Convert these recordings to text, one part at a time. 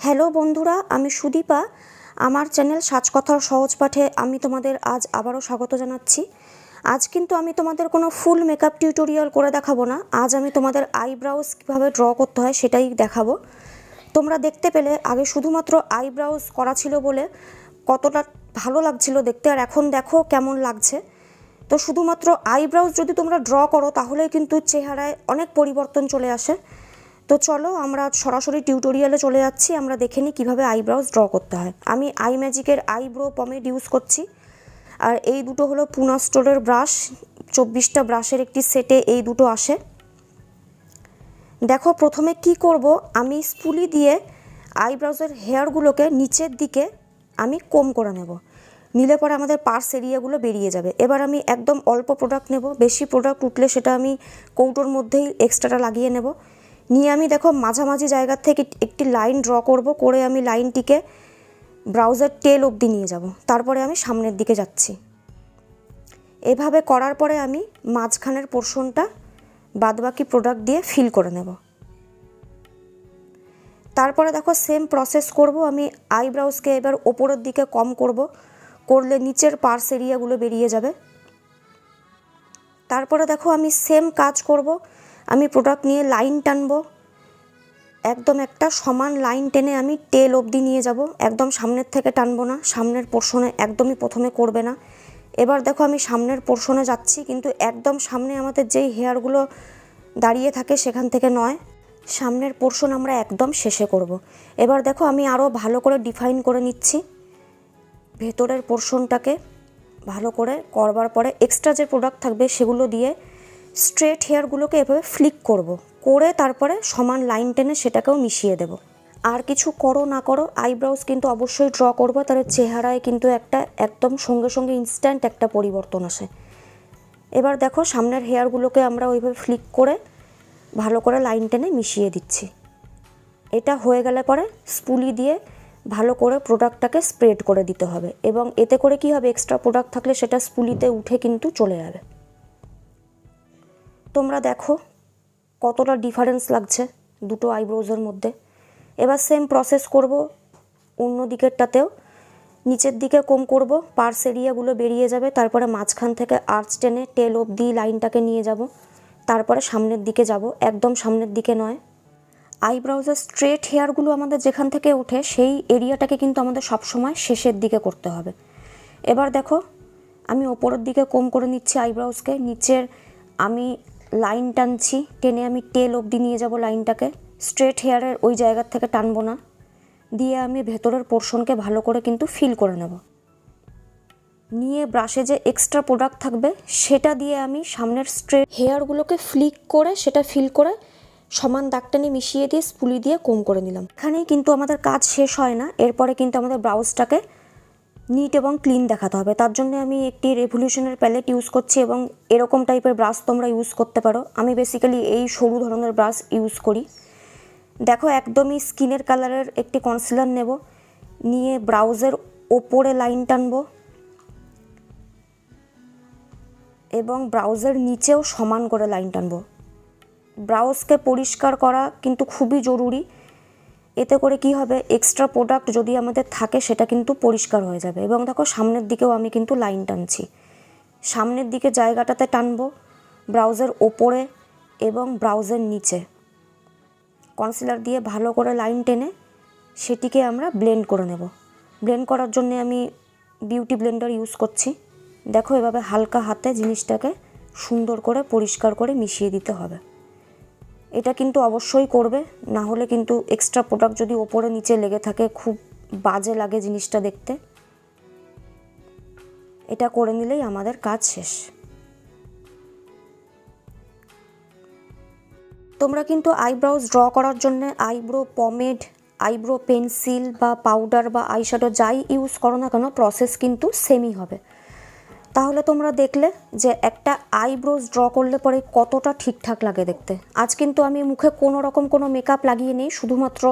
Hello বন্ধুরা, আমি সুদীপা। আমার চ্যানেল সাজকথার সহজ পাঠে আমি তোমাদের আজ আবারও স্বাগত জানাচ্ছি। আজ কিন্তু আমি তোমাদের কোনো ফুল মেকআপ টিউটোরিয়াল করে দেখাবো না। আজ আমি তোমাদের আইব্রাউজ কীভাবে ড্র করতে হয় সেটাই দেখাবো। তোমরা দেখতে পেলে আগে শুধুমাত্র আইব্রাউজ করা ছিল বলে কতটা ভালো লাগছিল দেখতে, আর এখন দেখো কেমন লাগছে। তো শুধুমাত্র আইব্রাউজ যদি তোমরা ড্র করো তাহলেই কিন্তু চেহারায় অনেক পরিবর্তন চলে আসে। তো চলো আমরা সরাসরি টিউটোরিয়ালে চলে যাচ্ছি। আমরা দেখে নিই কীভাবে আইব্রাউজ ড্র করতে হয়। আমি আইম্যাজিকের আইব্রো পমেড ইউজ করছি, আর এই দুটো হলো পুনা স্টোরের ব্রাশ। 24টা ব্রাশের একটি সেটে এই দুটো আসে। দেখো প্রথমে কি করব, আমি স্পুলি দিয়ে আইব্রাউজের হেয়ারগুলোকে নিচের দিকে আমি কম করে নেব। নিলে পরে আমাদের পার্স এরিয়াগুলো বেরিয়ে যাবে। এবার আমি একদম অল্প প্রোডাক্ট নেব, বেশি প্রোডাক্ট উঠলে সেটা আমি কৌটোর মধ্যেই এক্সট্রাটা লাগিয়ে নেব। নিয়ে আমি দেখো মাঝামাঝি জায়গা থেকে একটি লাইন ড্র করব, করে আমি লাইনটিকে ব্রাউজের টেল অবধি নিয়ে যাব। তারপরে আমি সামনের দিকে যাচ্ছি। এভাবে করার পরে আমি মাঝখানের পোর্শনটা বাদবাকি প্রোডাক্ট দিয়ে ফিল করে নেব। তারপরে দেখো সেম প্রসেস করব। আমি আইব্রাউজকে এবার ওপরের দিকে কম করব, করলে নিচের পার্স এরিয়াগুলো বেরিয়ে যাবে। তারপরে দেখো আমি সেম কাজ করব। আমি প্রোডাক্ট নিয়ে লাইন টানবো, একদম একটা সমান লাইন টেনে আমি টেল অবধি নিয়ে যাব। একদম সামনের থেকে টানবো না, সামনের পোর্শনে একদমই প্রথমে করবে না। এবার দেখো আমি সামনের পোর্শনে যাচ্ছি, কিন্তু একদম সামনে আমাদের যেই হেয়ারগুলো দাঁড়িয়ে থাকে সেখান থেকে নয়, সামনের পোর্শন আমরা একদম শেষে করব। এবার দেখো আমি আরও ভালো করে ডিফাইন করে নিচ্ছি ভেতরের পোর্শনটাকে। ভালো করে করবার পরে এক্সট্রা যে প্রোডাক্ট থাকবে সেগুলো দিয়ে স্ট্রেট হেয়ারগুলোকে এভাবে ফ্লিক করব, করে তারপরে সমান লাইন টেনে সেটাকেও মিশিয়ে দেব। আর কিছু করো না করো, আইব্রাউজ কিন্তু অবশ্যই ড্র করবো, তাহলে চেহারায় কিন্তু একটা একদম সঙ্গে সঙ্গে ইনস্ট্যান্ট একটা পরিবর্তন আসে। এবার দেখো সামনের হেয়ারগুলোকে আমরা ওইভাবে ফ্লিক করে ভালো করে লাইন টেনে মিশিয়ে দিচ্ছি। এটা হয়ে গেলে পরে স্পুলি দিয়ে ভালো করে প্রোডাক্টটাকে স্প্রেড করে দিতে হবে, এবং এতে করে কি হবে, এক্সট্রা প্রোডাক্ট থাকলে সেটা স্পুলিতে উঠে কিন্তু চলে যাবে। তোমরা দেখো কতটা ডিফারেন্স লাগছে দুটো আইব্রোজের মধ্যে। এবার সেম প্রসেস করব অন্য দিকেরটাতেও। নিচের দিকে কম করব, পার্স এরিয়াগুলো বেরিয়ে যাবে। তারপরে মাঝখান থেকে আর্চ টেনে টেল অবধি লাইনটাকে নিয়ে যাব। তারপরে সামনের দিকে যাব, একদম সামনের দিকে নয়। আইব্রাউজের স্ট্রেট হেয়ারগুলো আমাদের যেখান থেকে ওঠে সেই এরিয়াটাকে কিন্তু আমাদের সবসময় শেষের দিকে করতে হবে। এবার দেখো আমি ওপরের দিকে কম করে নিচ্ছি আইব্রাউজকে, নিচের আমি লাইন টানছি, টেনে আমি টেল অবধি নিয়ে যাব লাইনটাকে। স্ট্রেট হেয়ারের ওই জায়গার থেকে টানবো না, দিয়ে আমি ভেতরের পোর্শনকে ভালো করে কিন্তু ফিল করে নেব। নিয়ে ব্রাশে যে এক্সট্রা প্রোডাক্ট থাকবে সেটা দিয়ে আমি সামনের স্ট্রেট হেয়ারগুলোকে ফ্লিক করে সেটা ফিল করে সমান দাগ টেনে মিশিয়ে দিয়ে স্পুলি দিয়ে কম করে নিলাম। এখানেই কিন্তু আমাদের কাজ শেষ হয় না, এরপরে কিন্তু আমাদের ব্রাউজটাকে নিট এবং ক্লিন দেখাতে হবে। তার জন্য আমি একটি রেভলিউশনের প্যালেট ইউজ করছি, এবং এরকম টাইপের ব্রাশ তোমরা ইউজ করতে পারো। আমি বেসিক্যালি এই সরু ধরনের ব্রাশ ইউজ করি। দেখো একদমই স্কিনের কালারের একটি কনসিলার নেব, নিয়ে ব্রাউজের ওপরে লাইন টানবো এবং ব্রাউজের নিচেও সমান করে লাইন টানবো। ব্রাউজকে পরিষ্কার করা কিন্তু খুবই জরুরি। এতে করে কি হবে, এক্সট্রা প্রোডাক্ট যদি আমাদের থাকে সেটা কিন্তু পরিষ্কার হয়ে যাবে। এবং দেখো সামনের দিকেও আমি কিন্তু লাইন টানছি, সামনের দিকে জায়গাটাতে টানবো, ব্রাউজের ওপরে এবং ব্রাউজের নিচে কনসিলার দিয়ে ভালো করে লাইন টেনে সেটিকে আমরা ব্লেন্ড করে নেব। ব্লেন্ড করার জন্য আমি বিউটি ব্লেন্ডার ইউজ করছি। দেখো এভাবে হালকা হাতে জিনিসটাকে সুন্দর করে পরিষ্কার করে মিশিয়ে দিতে হবে। এটা কিন্তু অবশ্যই করবে, না হলে কিন্তু এক্সট্রা প্রোডাক্ট যদি ওপরে নিচে লেগে থাকে খুব বাজে লাগে জিনিসটা দেখতে। এটা করে নিলেই আমাদের কাজ শেষ। তোমরা কিন্তু আইব্রাউজ ড্র করার জন্য আইব্রো পমেড, আইব্রো পেন্সিল বা পাউডার বা আইশ্যাডো যাই ইউজ করো না কেন, প্রসেস কিন্তু সেমই হবে। তাহলে তোমরা দেখলে যে একটা আইব্রোজ ড্র করলে পরে কতটা ঠিকঠাক লাগে দেখতে। আজ কিন্তু আমি মুখে কোনো রকম কোনো মেকআপ লাগিয়ে নেই, শুধুমাত্র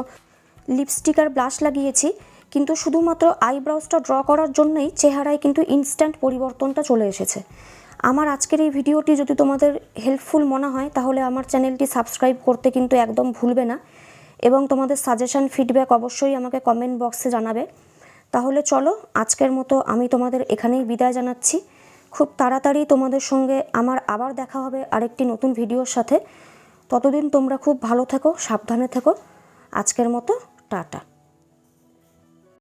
লিপস্টিক আর ব্লাশ লাগিয়েছি, কিন্তু শুধুমাত্র আইব্রাউজটা ড্র করার জন্যই চেহারায় কিন্তু ইনস্ট্যান্ট পরিবর্তনটা চলে এসেছে। আমার আজকের এই ভিডিওটি যদি তোমাদের হেল্পফুল মনে হয় তাহলে আমার চ্যানেলটি সাবস্ক্রাইব করতে কিন্তু একদম ভুলবে না, এবং তোমাদের সাজেশন ফিডব্যাক অবশ্যই আমাকে কমেন্ট বক্সে জানাবে। তাহলে চলো আজকের মতো আমি তোমাদের এখানেই বিদায় জানাচ্ছি। খুব তাড়াতাড়ি তোমাদের সঙ্গে আমার আবার দেখা হবে আরেকটি নতুন ভিডিওর সাথে। ততদিন তোমরা খুব ভালো থেকো, সাবধানে থেকো। আজকের মতো টাটা।